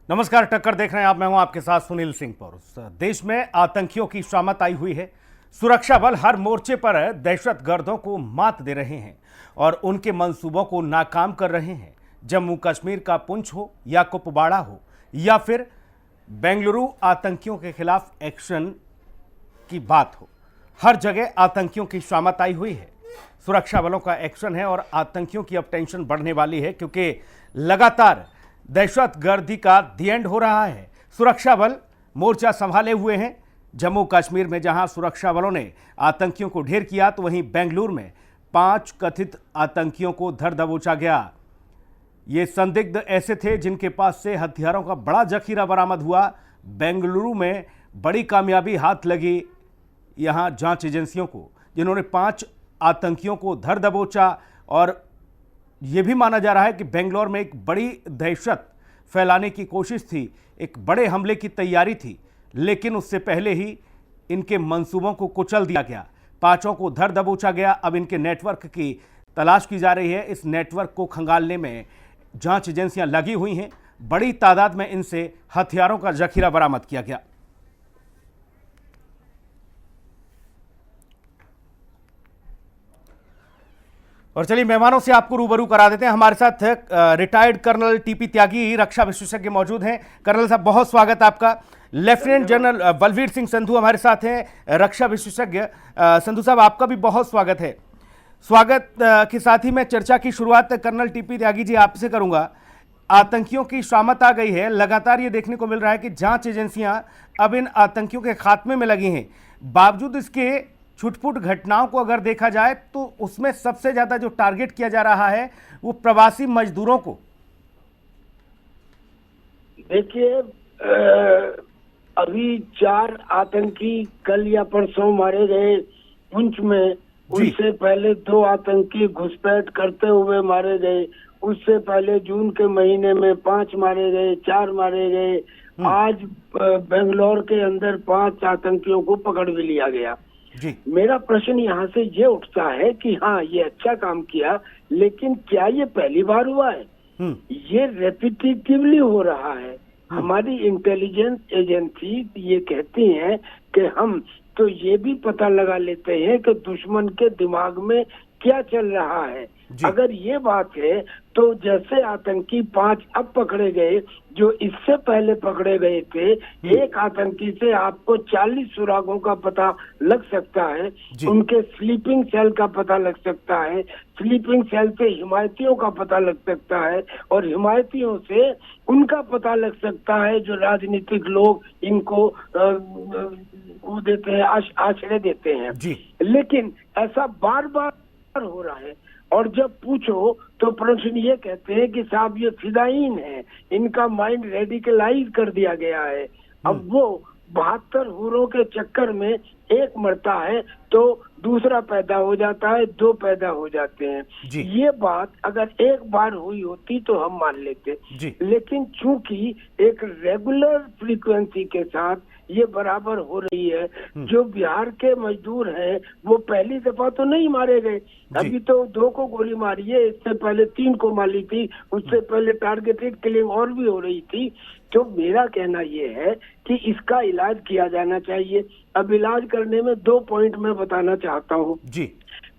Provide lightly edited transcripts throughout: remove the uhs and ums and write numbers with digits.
नमस्कार, टक्कर देख रहे हैं आप। मैं हूं आपके साथ सुनील सिंह पौरुष। देश में आतंकियों की शामत आई हुई है। सुरक्षा बल हर मोर्चे पर दहशतगर्दों को मात दे रहे हैं और उनके मंसूबों को नाकाम कर रहे हैं। जम्मू कश्मीर का पुंछ हो या कुपवाड़ा हो या फिर बेंगलुरु, आतंकियों के खिलाफ एक्शन की बात हो, हर जगह आतंकियों की शामत आई हुई है। सुरक्षा बलों का एक्शन है और आतंकियों की अब टेंशन बढ़ने वाली है, क्योंकि लगातार दहशतगर्दी का दी एंड हो रहा है। सुरक्षा बल मोर्चा संभाले हुए हैं। जम्मू कश्मीर में जहां सुरक्षा बलों ने आतंकियों को ढेर किया, तो वहीं बेंगलुरु में 5 कथित आतंकियों को धर दबोचा गया। ये संदिग्ध ऐसे थे जिनके पास से हथियारों का बड़ा जखीरा बरामद हुआ। बेंगलुरु में बड़ी कामयाबी हाथ लगी यहां जांच एजेंसियों को, जिन्होंने 5 आतंकियों को धर दबोचा। और यह भी माना जा रहा है कि बेंगलोर में एक बड़ी दहशत फैलाने की कोशिश थी, एक बड़े हमले की तैयारी थी, लेकिन उससे पहले ही इनके मंसूबों को कुचल दिया गया। 5 को धर दबोचा गया। अब इनके नेटवर्क की तलाश की जा रही है। इस नेटवर्क को खंगालने में जांच एजेंसियां लगी हुई हैं। बड़ी तादाद में इनसे हथियारों का जखीरा बरामद किया गया। और चलिए मेहमानों से आपको रूबरू करा देते हैं। हमारे साथ रिटायर्ड कर्नल टीपी त्यागी, रक्षा विशेषज्ञ, मौजूद हैं। कर्नल साहब, बहुत स्वागत आपका। लेफ्टिनेंट जनरल बलवीर सिंह संधू हमारे साथ हैं, रक्षा विशेषज्ञ। संधू साहब, आपका भी बहुत स्वागत है। स्वागत के साथ ही मैं चर्चा की शुरुआत कर्नल टीपी त्यागी जी आपसे करूंगा। आतंकियों की शामत आ गई है। लगातार ये देखने को मिल रहा है कि जांच एजेंसियां अब इन आतंकियों के खात्मे में लगी हैं। बावजूद इसके छुटपुट घटनाओं को अगर देखा जाए तो उसमें सबसे ज्यादा जो टारगेट किया जा रहा है वो प्रवासी मजदूरों को। देखिए, अभी 4 आतंकी कल या परसों मारे गए पुंछ में। उससे पहले 2 आतंकी घुसपैठ करते हुए मारे गए। उससे पहले जून के महीने में 5 मारे गए, 4 मारे गए। आज बेंगलोर के अंदर 5 आतंकियों को पकड़ भी लिया गया। जी। मेरा प्रश्न यहाँ से ये उठता है कि हाँ, ये अच्छा काम किया, लेकिन क्या ये पहली बार हुआ है? ये रेपिटेटिवली हो रहा है। हमारी इंटेलिजेंस एजेंसी ये कहती हैं कि हम तो ये भी पता लगा लेते हैं कि दुश्मन के दिमाग में क्या चल रहा है। अगर ये बात है तो जैसे आतंकी 5 अब पकड़े गए, जो इससे पहले पकड़े गए थे, एक आतंकी से आपको 40 सुरागों का पता लग सकता है। उनके स्लीपिंग सेल का पता लग सकता है। स्लीपिंग सेल से हिमायतियों का पता लग सकता है और हिमायतियों से उनका पता लग सकता है जो राजनीतिक लोग इनको वो देते हैं, आश्रय देते हैं। लेकिन ऐसा बार बार हो रहा है। और जब पूछो तो प्रश्न ये कहते हैं कि साहब ये फिदायीन है, इनका माइंड रेडिकलाइज कर दिया गया है। अब वो 72 हुरों के चक्कर में एक मरता है तो दूसरा पैदा हो जाता है, 2 पैदा हो जाते हैं। ये बात अगर एक बार हुई होती तो हम मान लेते, लेकिन चूंकि एक रेगुलर फ्रीक्वेंसी के साथ ये बराबर हो रही है। जो बिहार के मजदूर हैं वो पहली दफा तो नहीं मारे गए। अभी तो 2 को गोली मारी है, इससे पहले 3 को मारी थी, उससे पहले टारगेटेड किलिंग और भी हो रही थी। तो मेरा कहना ये है कि इसका इलाज किया जाना चाहिए। अब इलाज करने में 2 पॉइंट मैं बताना चाहता हूँ।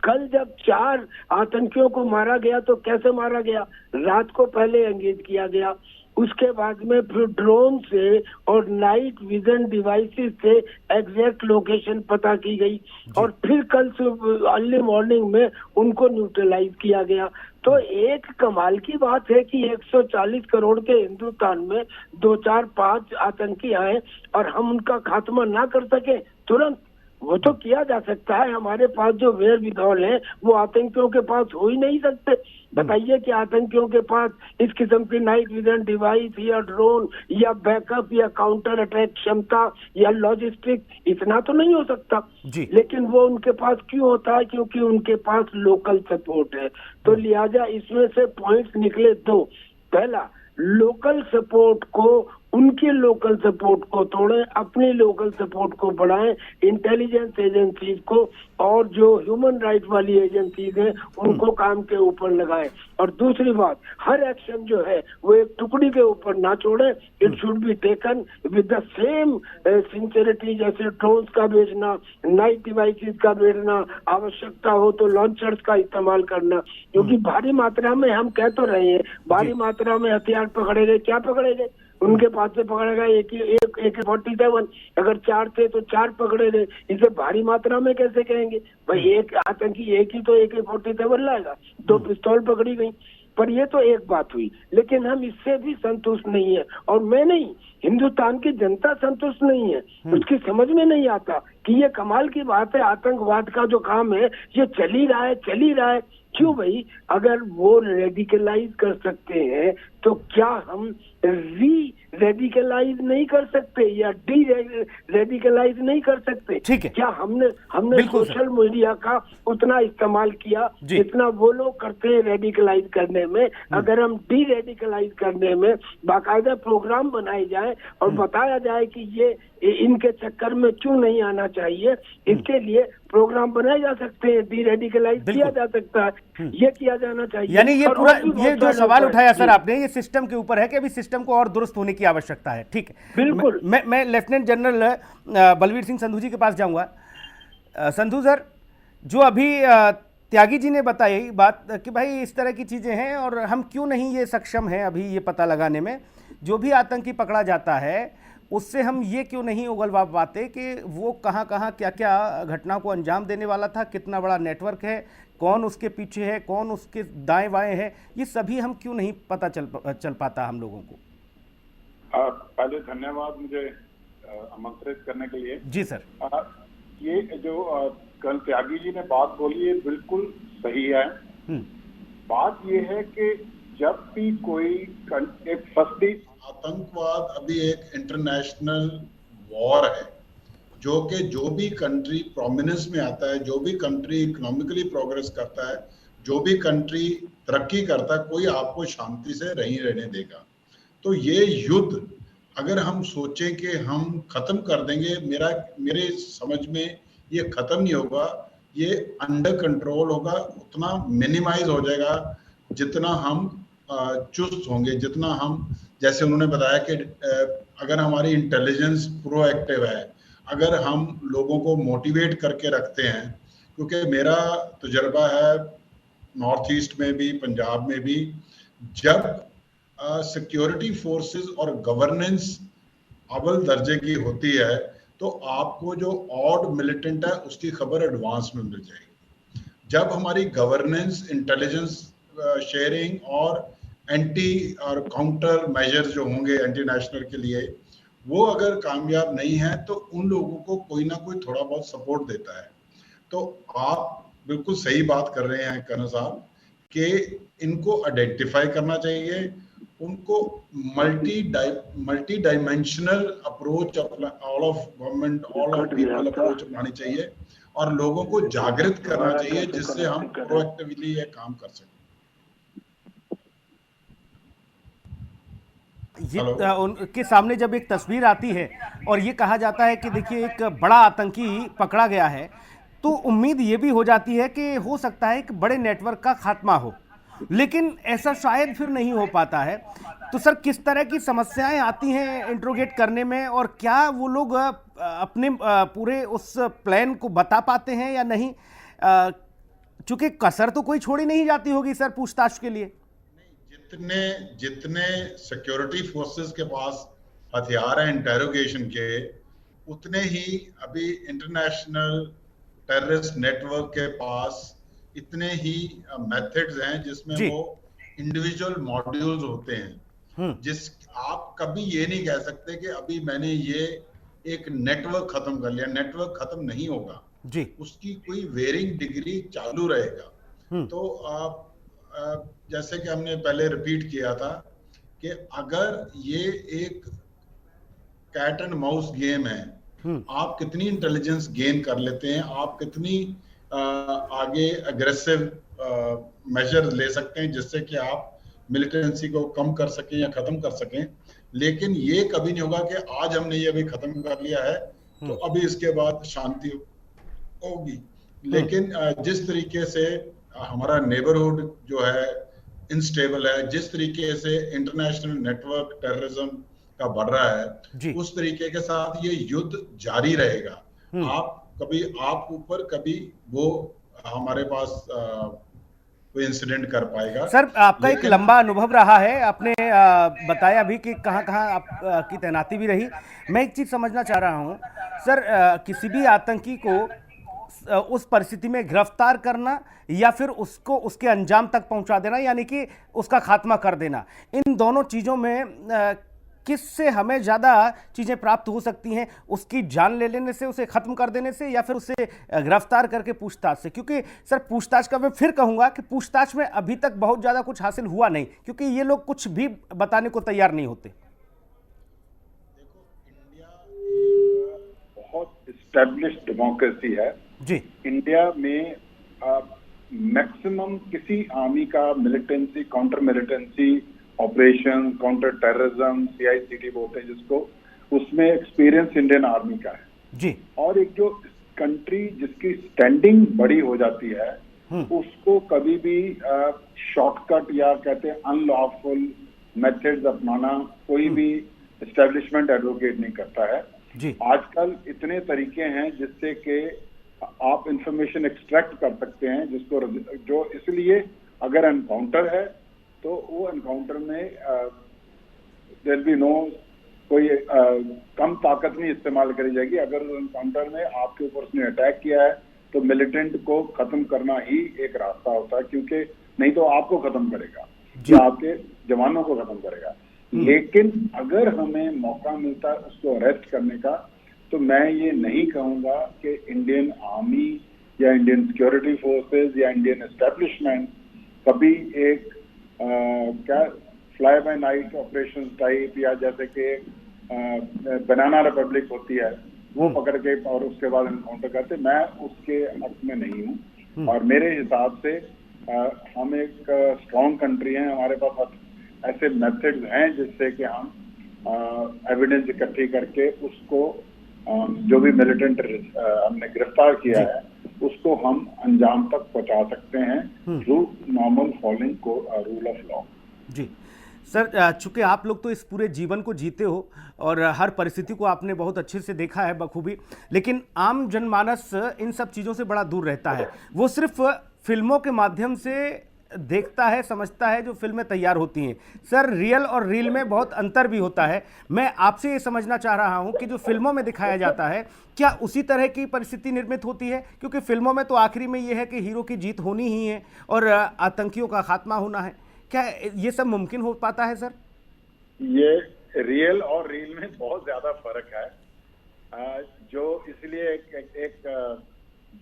कल जब 4 आतंकियों को मारा गया तो कैसे मारा गया? रात को पहले एंगेज किया गया, उसके बाद में फिर ड्रोन से और नाइट विजन डिवाइसेस से एग्जैक्ट लोकेशन पता की गई और फिर कल से अर्ली मॉर्निंग में उनको न्यूट्रलाइज किया गया। तो एक कमाल की बात है कि 140 करोड़ के हिंदुस्तान में 2, 4, 5 आतंकी आए और हम उनका खात्मा ना कर सके तुरंत। वो तो किया जा सकता है। हमारे पास जो वेयर विदॉल है वो आतंकियों के पास हो ही नहीं सकते। बताइए कि आतंकियों के पास इस किस्म की नाइट विजन डिवाइस या ड्रोन या बैकअप या काउंटर अटैक क्षमता या लॉजिस्टिक इतना तो नहीं हो सकता। लेकिन वो उनके पास क्यों होता है? क्योंकि उनके पास लोकल सपोर्ट है। तो लिहाजा इसमें से पॉइंट्स निकले 2। पहला, लोकल सपोर्ट को उनके लोकल सपोर्ट को तोड़ें, अपनी लोकल सपोर्ट को बढ़ाएं, इंटेलिजेंस एजेंसीज को और जो ह्यूमन राइट वाली एजेंसीज हैं उनको काम के ऊपर लगाएं। और दूसरी बात, हर एक्शन जो है वो एक टुकड़ी के ऊपर ना छोड़े, it should be taken with the same sincerity, जैसे ड्रोन्स का भेजना, नाइट डिवाइसेस का भेजना, आवश्यकता हो तो लॉन्चर्स का इस्तेमाल करना, क्योंकि भारी मात्रा में हम कह तो रहे हैं भारी मात्रा में हथियार पकड़े गए, क्या पकड़े गए? उनके पास से पकड़े गए एक AK-47, अगर 4 थे तो 4 पकड़े गए, इसे भारी मात्रा में कैसे कहेंगे भाई? एक आतंकी एक ही तो AK-47 लाएगा, 2 पिस्तौल पकड़ी गई। पर ये तो एक बात हुई, लेकिन हम इससे भी संतुष्ट नहीं है, और मैं नहीं, हिंदुस्तान की जनता संतुष्ट नहीं है। उसकी समझ में नहीं आता कि ये कमाल की बात है, आतंकवाद का जो काम है ये चल ही रहा है। क्यों भाई? अगर वो रेडिकलाइज कर सकते हैं तो क्या हम री रेडिकलाइज नहीं कर सकते या डी रेडिकलाइज नहीं कर सकते? ठीक है। क्या हमने सोशल मीडिया का उतना इस्तेमाल किया जितना वो लोग करते हैं रेडिकलाइज करने में? अगर हम डी रेडिकलाइज करने में बाकायदा प्रोग्राम बनाए जाए और बताया जाए कि ये इनके चक्कर में क्यों नहीं आना चाहिए, इसके लिए प्रोग्राम बनाए जा सकते हैं, डी रेडिकलाइज किया जा सकता है, ये किया जाना चाहिए। यानी ये पूरा ये जो सवाल उठाया सर आपने, ये सिस्टम के ऊपर है कि अभी सिस्टम को और दुरुस्त होने की आवश्यकता है। ठीक है, बिल्कुल। मैं लेफ्टिनेंट जनरल बलवीर सिंह संधू जी के पास जाऊंगा। संधू सर, जो अभी त्यागी जी ने बताई बात कि भाई इस तरह की चीजें हैं और हम क्यों नहीं ये सक्षम हैं अभी ये पता लगाने में, जो भी आतंकी पकड़ा जाता है उससे हम ये क्यों नहीं उगलवा पाते कि वो कहाँ क्या क्या घटना को अंजाम देने वाला था, कितना बड़ा नेटवर्क है, कौन उसके पीछे है, कौन उसके दाएं बाएं है, ये सभी हम क्यों नहीं पता चल पाता हम लोगों को? पहले धन्यवाद मुझे आमंत्रित करने के लिए। जी सर। ये जो कल त्यागी जी ने बात बोली है बिल्कुल सही है। बात ये है कि जब भी कोई एक फर्स्ट आतंकवाद अभी एक इंटरनेशनल वॉर है, जो भी कंट्री प्रोमिनेंस में आता है, जो भी कंट्री इकोनॉमिकली प्रोग्रेस करता है, जो भी कंट्री तरक्की करता है, कोई आपको शांति से नहीं रहने देगा। तो ये युद्ध अगर हम सोचें कि हम खत्म कर देंगे, मेरे समझ में ये खत्म नहीं होगा, ये अंडर कंट्रोल होगा, उतना मिनिमाइज हो जाएगा जितना हम चुस्त होंगे, जितना हम, जैसे उन्होंने बताया कि अगर हमारी इंटेलिजेंस प्रोएक्टिव है, अगर हम लोगों को मोटिवेट करके रखते हैं, क्योंकि मेरा तजुर्बा है नॉर्थ ईस्ट में भी, पंजाब में भी, जब सिक्योरिटी फोर्सेस और गवर्नेंस अव्वल दर्जे की होती है तो आपको जो ऑड मिलिटेंट है उसकी खबर एडवांस में मिल जाएगी। जब हमारी गवर्नेंस, इंटेलिजेंस शेयरिंग और एंटी और काउंटर मेजर्स जो होंगे एंटी नेशनल के लिए, वो अगर कामयाब नहीं है तो उन लोगों को कोई ना कोई थोड़ा बहुत सपोर्ट देता है। तो आप बिल्कुल सही बात कर रहे हैं कर्नल साहब कि इनको आइडेंटिफाई करना चाहिए, उनको multi dimensional approach all of government, all of people approach अपनानी चाहिए और लोगों को जागृत करना चाहिए जिससे हम प्रोएक्टिवली ये काम कर सकें। उनके सामने जब एक तस्वीर आती है और ये कहा जाता है कि देखिए एक बड़ा आतंकी पकड़ा गया है, तो उम्मीद ये भी हो जाती है कि हो सकता है एक बड़े नेटवर्क का खात्मा हो, लेकिन ऐसा शायद फिर नहीं हो पाता है। तो सर, किस तरह की समस्याएं आती हैं इंट्रोगेट करने में, और क्या वो लोग अपने पूरे उस प्लान को बता पाते हैं या नहीं? चूंकि कसर तो कोई छोड़ी नहीं जाती होगी सर पूछताछ के लिए। जितने सिक्योरिटी फोर्सेस के पास हथियार हैं इंटेरोगेशन के, उतने ही अभी इंटरनेशनल टेररिस्ट नेटवर्क के पास इतने ही मेथड्स हैं जिसमें वो इंडिविजुअल मॉड्यूल्स होते हैं। जिस आप कभी ये नहीं कह सकते कि अभी मैंने ये एक नेटवर्क खत्म कर लिया, नेटवर्क खत्म नहीं होगा जी, उसकी कोई वेरिंग डिग्री चालू रहेगा। तो आप जैसे कि हमने पहले रिपीट किया था कि अगर ये एक कैट एंड माउस गेम है, आप कितनी इंटेलिजेंस गेन कर लेते हैं, आप कितनी आगे अग्रेसिव मेजर ले सकते हैं जिससे कि आप मिलिटेंसी को कम कर सकें या खत्म कर सकें, लेकिन ये कभी नहीं होगा कि आज हमने ये अभी खत्म कर लिया है तो अभी इसके बाद शांति होगी। लेकिन जिस तरीके से हमारा नेबरहुड जो है इनस्टेबल है, जिस तरीके से इंटरनेशनल नेटवर्क टेररिज्म का बढ़ रहा है, उस तरीके के साथ ये युद्ध जारी रहेगा। आप ऊपर कभी वो हमारे पास कोई इंसिडेंट कर पाएगा। सर, आपका एक लंबा अनुभव रहा है, आपने बताया भी कि कहाँ कहाँ आप की तैनाती भी रही। मैं एक चीज समझना चाह रहा हूँ सर, किसी भी आतंकी को उस परिस्थिति में गिरफ्तार करना या फिर उसको उसके अंजाम तक पहुंचा देना, यानी कि उसका खात्मा कर देना, इन दोनों चीजों में किससे हमें ज्यादा चीजें प्राप्त हो सकती हैं? उसकी जान ले लेने से, उसे खत्म कर देने से, या फिर उसे गिरफ्तार करके पूछताछ से? क्योंकि सर पूछताछ का मैं फिर कहूंगा कि पूछताछ में अभी तक बहुत ज्यादा कुछ हासिल हुआ नहीं, क्योंकि ये लोग कुछ भी बताने को तैयार नहीं होते। देखो, इंडिया बहुत एस्टेब्लिश्ड डेमोक्रेसी है जी। इंडिया में मैक्सिमम किसी आर्मी का militancy, counter militancy operation, counter terrorism, CICT बोलते हैं जिसको, उसमें एक्सपीरियंस इंडियन आर्मी का है जी। और एक जो कंट्री जिसकी स्टैंडिंग बड़ी हो जाती है उसको कभी भी शॉर्टकट या कहते हैं अनलॉफुल मेथड्स अपनाना कोई भी एस्टेब्लिशमेंट एडवोकेट नहीं करता है जी। आजकल इतने तरीके हैं जिससे कि आप इंफॉर्मेशन एक्सट्रैक्ट कर सकते हैं, जिसको जो इसलिए अगर एनकाउंटर है तो वो एनकाउंटर में देयर बी नो कोई कम ताकत नहीं इस्तेमाल करी जाएगी। अगर एनकाउंटर में आपके ऊपर उसने अटैक किया है तो मिलिटेंट को खत्म करना ही एक रास्ता होता है, क्योंकि नहीं तो आपको खत्म करेगा या आपके जवानों को खत्म करेगा। लेकिन अगर हमें मौका मिलता है उसको अरेस्ट करने का, तो मैं ये नहीं कहूंगा कि इंडियन आर्मी या इंडियन सिक्योरिटी फोर्सेस या इंडियन एस्टेब्लिशमेंट कभी एक क्या fly bye night operation type, या जैसे कि बनाना रिपब्लिक होती है वो पकड़ के और उसके बाद एनकाउंटर करते, मैं उसके हक में नहीं हूँ। और मेरे हिसाब से हम एक स्ट्रॉन्ग कंट्री हैं, हमारे पास ऐसे मेथड्स हैं जिससे कि हम एविडेंस इकट्ठी करके उसको जो भी मिलिटेंट हमने गिरफ्तार किया है उसको हम अंजाम तक पहुंचा सकते हैं थ्रू नॉर्मल फॉलोइंग को rule of law ji. Sir, चूंकि आप लोग तो इस पूरे जीवन को जीते हो और हर परिस्थिति को आपने बहुत अच्छे से देखा है बखूबी, लेकिन आम जनमानस इन सब चीज़ों से बड़ा दूर रहता है। वो सिर्फ फिल्मों के माध्यम से देखता है, समझता है, जो फिल्में तैयार होती हैं। सर, रियल और रील में बहुत अंतर भी होता है। मैं आपसे ये समझना चाह रहा हूं कि जो फिल्मों में दिखाया जाता है क्या उसी तरह की परिस्थिति निर्मित होती है? क्योंकि फिल्मों में तो आखिरी में ये है कि हीरो की जीत होनी ही है और आतंकियों का खात्मा होना है। क्या ये सब मुमकिन हो पाता है सर? ये रियल और रील में बहुत ज्यादा फर्क है, जो इसलिए एक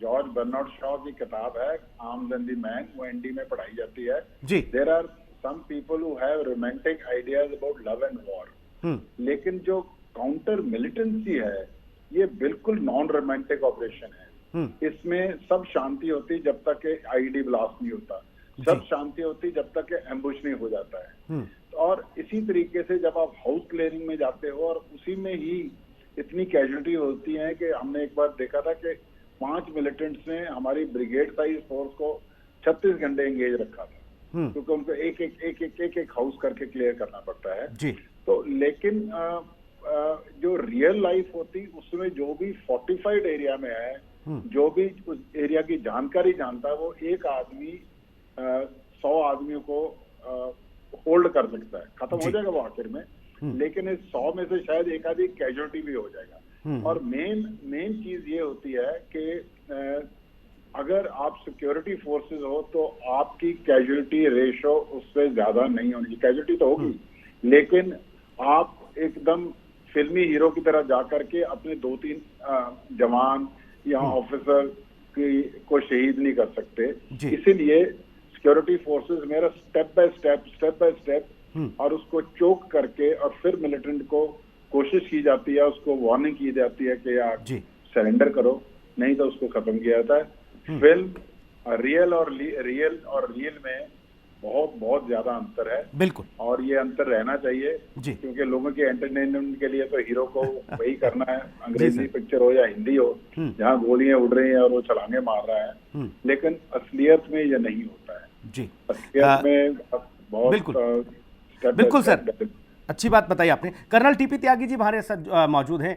जॉर्ज बर्नार्ड शॉ की किताब है आर्म्स एंड द मैन, वो एनडी में पढ़ाई जाती है जी। There are some people who have romantic ideas about love and war, लेकिन जो काउंटर मिलिटेंसी है ये बिल्कुल नॉन रोमांटिक ऑपरेशन है। इसमें सब शांति होती जब तक के आईडी ब्लास्ट नहीं होता, सब शांति होती जब तक के एम्बुश नहीं हो जाता है। और इसी तरीके से जब आप हाउस क्लियरिंग में जाते हो और उसी में ही इतनी कैजुअलिटी होती है कि हमने एक बार देखा था कि 5 मिलिटेंट्स ने हमारी ब्रिगेड साइज फोर्स को 36 घंटे एंगेज रखा था, क्योंकि उनको एक हाउस करके क्लियर करना पड़ता है जी। तो लेकिन जो रियल लाइफ होती उसमें जो भी फोर्टिफाइड एरिया में है, जो भी उस एरिया की जानकारी जानता है, वो एक आदमी 100 आदमियों को होल्ड कर सकता है, खत्म हो जाएगा वो आखिर में। लेकिन इस 100 में से शायद एक आधी कैजुअलिटी भी हो जाएगा। और मेन चीज ये होती है कि अगर आप सिक्योरिटी फोर्सेस हो तो आपकी कैजुअलिटी रेशो उससे ज्यादा नहीं होनी, कैजुअलिटी तो होगी लेकिन आप एकदम फिल्मी हीरो की तरह जाकर के अपने 2-3 जवान या ऑफिसर को शहीद नहीं कर सकते। इसीलिए सिक्योरिटी फोर्सेस मेरा स्टेप बाय स्टेप और उसको चोक करके और फिर मिलिटेंट को कोशिश की जाती है, उसको वार्निंग की जाती है कि यार सरेंडर करो, नहीं तो उसको खत्म किया जाता है। फिल्म रियल और रील में बहुत बहुत ज्यादा अंतर है। बिल्कुल। और ये अंतर रहना चाहिए जी। क्योंकि लोगों के एंटरटेनमेंट के लिए तो हीरो को वही करना है, अंग्रेजी पिक्चर हो या हिंदी हो, जहाँ गोलियां उड़ रही हैं और वो छलांगे मार रहा है, लेकिन असलियत में ये नहीं होता है। जी। असलियत में बहुत बिल्कुल सर, अच्छी बात बताई आपने। कर्नल टीपी त्यागी जी हमारे साथ मौजूद हैं।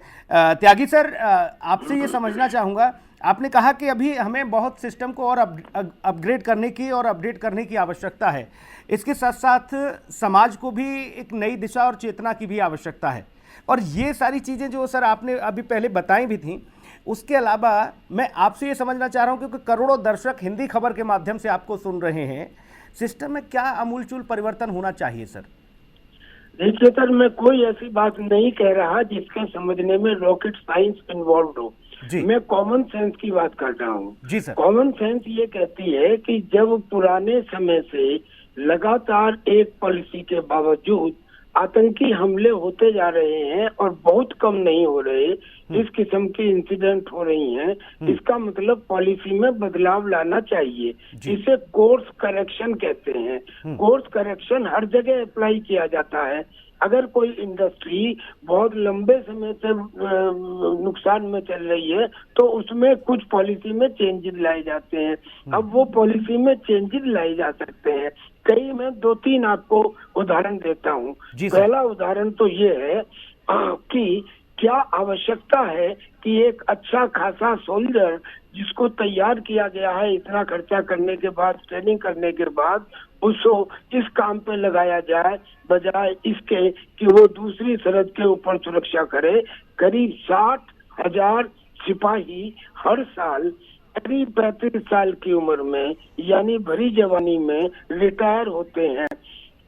त्यागी सर, आपसे ये समझना चाहूँगा, आपने कहा कि अभी हमें बहुत सिस्टम को और अपग्रेड करने की और अपडेट करने की आवश्यकता है, इसके साथ साथ समाज को भी एक नई दिशा और चेतना की भी आवश्यकता है। और ये सारी चीज़ें जो सर आपने अभी पहले बताई भी थी, उसके अलावा मैं आपसे ये समझना चाह रहा हूँ, क्योंकि करोड़ों दर्शक हिंदी खबर के माध्यम से आपको सुन रहे हैं, सिस्टम में क्या आमूलचूल परिवर्तन होना चाहिए सर? देखिए सर, मैं कोई ऐसी बात नहीं कह रहा जिसके समझने में रॉकेट साइंस इन्वॉल्व हो। मैं कॉमन सेंस की बात कर रहा हूँ। जी सर। कॉमन सेंस ये कहती है कि जब पुराने समय से लगातार एक पॉलिसी के बावजूद आतंकी हमले होते जा रहे हैं और बहुत कम नहीं हो रहे, इस किस्म की इंसिडेंट हो रही हैं, इसका मतलब पॉलिसी में बदलाव लाना चाहिए। इसे कोर्स करेक्शन कहते हैं। कोर्स करेक्शन हर जगह अप्लाई किया जाता है। अगर कोई इंडस्ट्री बहुत लंबे समय से नुकसान में चल रही है तो उसमें कुछ पॉलिसी में चेंजेस लाए जाते हैं। अब वो पॉलिसी में चेंजेस लाए जा सकते हैं। कई मैं 2-3 आपको उदाहरण देता हूँ। पहला उदाहरण तो ये है कि क्या आवश्यकता है कि एक अच्छा खासा सोल्जर जिसको तैयार किया गया है इतना खर्चा करने के बाद, ट्रेनिंग करने के बाद, उसको इस काम पे लगाया जाए बजाय इसके कि वो दूसरी सरहद के ऊपर सुरक्षा करे। करीब 60,000 सिपाही हर साल करीब 35 साल की उम्र में यानी भरी जवानी में रिटायर होते हैं।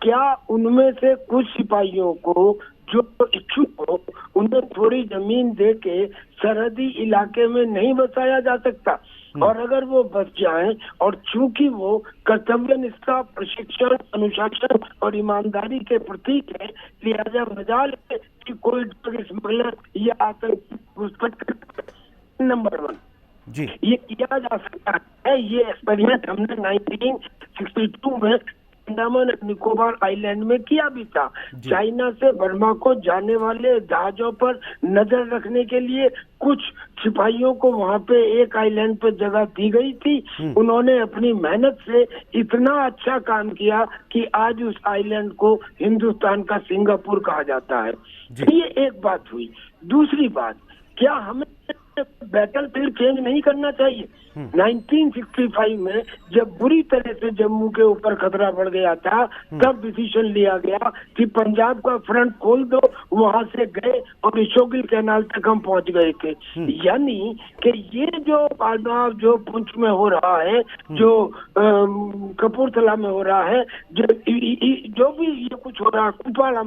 क्या उनमें से कुछ सिपाहियों को जो इच्छुक हो उन्हें थोड़ी जमीन दे के सरहदी इलाके में नहीं बसाया जा सकता? और अगर वो बच जाएं और चूंकि वो कर्तव्यनिष्ठा, प्रशिक्षण, अनुशासन और ईमानदारी के प्रतीक है, लिहाजा मजाल है कि कोई ड्रग स्मगलर या आतंकी घुसपैठ। नंबर 1 जी, ये किया जा सकता है। ये एक्सपेरिमेंट हमने 1962 में अंडमान निकोबार आइलैंड में किया भी था। चाइना से बर्मा को जाने वाले जहाजों पर नजर रखने के लिए कुछ सिपाहियों को वहां पे एक आइलैंड पे जगह दी गई थी। उन्होंने अपनी मेहनत से इतना अच्छा काम किया कि आज उस आइलैंड को हिंदुस्तान का सिंगापुर कहा जाता है। ये एक बात हुई। दूसरी बात, क्या हमें बैटलफील्ड चेंज नहीं करना चाहिए? 1965 में जब बुरी तरह से जम्मू के ऊपर खतरा बढ़ गया था, तब डिसीजन लिया गया कि पंजाब का फ्रंट खोल दो। वहां से गए और इशोगिल कैनाल तक हम पहुंच गए थे। यानी कि ये जो पालनाव जो पुंछ में हो रहा है, जो कपूरथला में हो रहा है, जो भी ये कुछ हो रहा है, कुपवाड़ा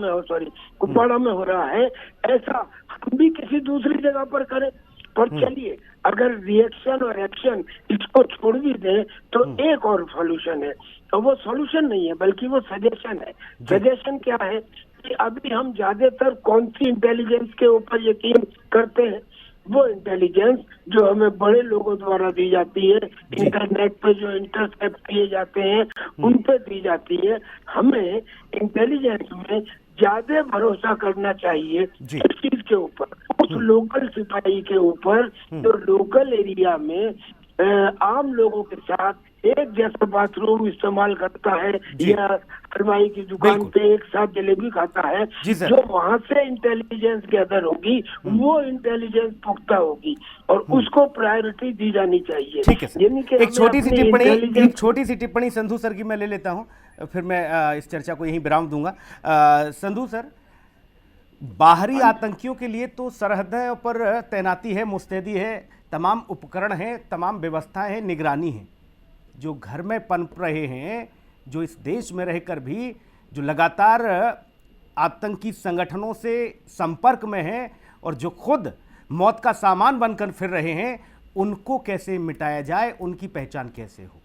में हो रहा है, ऐसा हम भी किसी दूसरी जगह पर करें। पर चलिए, अगर रिएक्शन और एक्शन इसको छोड़ भी दें तो एक और सॉल्यूशन है। तो वो सॉल्यूशन नहीं है बल्कि वो सजेशन है। सजेशन क्या है कि अभी हम ज्यादातर कौन सी इंटेलिजेंस के ऊपर यकीन करते हैं? वो इंटेलिजेंस जो हमें बड़े लोगों द्वारा दी जाती है, इंटरनेट पे जो इंटरसेप्ट किए जाते हैं उन पे दी जाती है। हमें इंटेलिजेंस में ज्यादा भरोसा करना चाहिए इस चीज के ऊपर, उस लोकल सिपाही के ऊपर जो लोकल एरिया में आम लोगों के साथ एक जैसा बाथरूम इस्तेमाल करता है या हलवाई की दुकान पे एक साथ जलेबी खाता है। जो वहाँ से इंटेलिजेंस गैदर होगी वो इंटेलिजेंस पुख्ता होगी और उसको प्रायोरिटी दी जानी चाहिए। यानी कि एक छोटी सी टिप्पणी संधू सर की मैं ले लेता हूँ, फिर मैं इस चर्चा को यहीं विराम दूंगा। संधू सर, बाहरी आतंकियों के लिए तो सरहदों पर तैनाती है, मुस्तैदी है, तमाम उपकरण हैं, तमाम व्यवस्थाएं हैं, निगरानी है। जो घर में पनप रहे हैं, जो इस देश में रहकर भी जो लगातार आतंकी संगठनों से संपर्क में हैं और जो खुद मौत का सामान बनकर फिर रहे हैं, उनको कैसे मिटाया जाए, उनकी पहचान कैसे हो?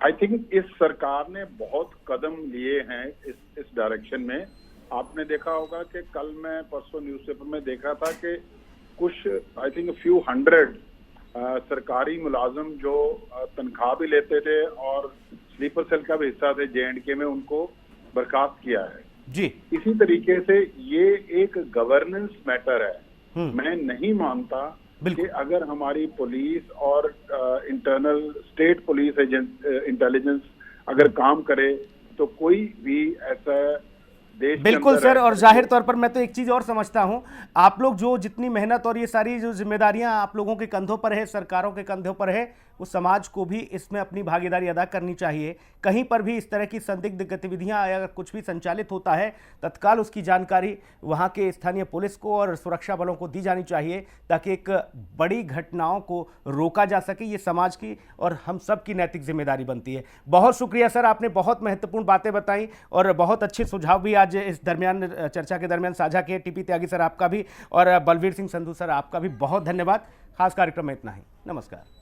आई थिंक इस सरकार ने बहुत कदम लिए हैं इस डायरेक्शन में। आपने देखा होगा कि कल मैं परसों न्यूज़पेपर में देखा था कि कुछ आई थिंक फ्यू हंड्रेड सरकारी मुलाजिम जो तनख्वाह भी लेते थे और स्लीपर सेल का भी हिस्सा थे J&K में, उनको बर्खास्त किया है जी। इसी तरीके से ये एक गवर्नेंस मैटर है। मैं नहीं मानता कि अगर हमारी पुलिस और इंटरनल स्टेट पुलिस इंटेलिजेंस अगर काम करे तो कोई भी ऐसा देश बिल्कुल सर, और जाहिर तौर पर मैं तो एक चीज और समझता हूं, आप लोग जो जितनी मेहनत और ये सारी जो जिम्मेदारियां आप लोगों के कंधों पर है, सरकारों के कंधों पर है, वो समाज को भी इसमें अपनी भागीदारी अदा करनी चाहिए। कहीं पर भी इस तरह की संदिग्ध गतिविधियां अगर कुछ भी संचालित होता है, तत्काल उसकी जानकारी वहां के स्थानीय पुलिस को और सुरक्षा बलों को दी जानी चाहिए, ताकि एक बड़ी घटनाओं को रोका जा सके। ये समाज की और हम सब की नैतिक जिम्मेदारी बनती है। बहुत शुक्रिया सर, आपने बहुत महत्वपूर्ण बातें बताई और बहुत अच्छे सुझाव भी आज इस दरमियान चर्चा के दरमियान साझा किए। टीपी त्यागी सर आपका भी और बलवीर सिंह संधू सर आपका भी बहुत धन्यवाद। खास कार्यक्रम में इतना ही। नमस्कार।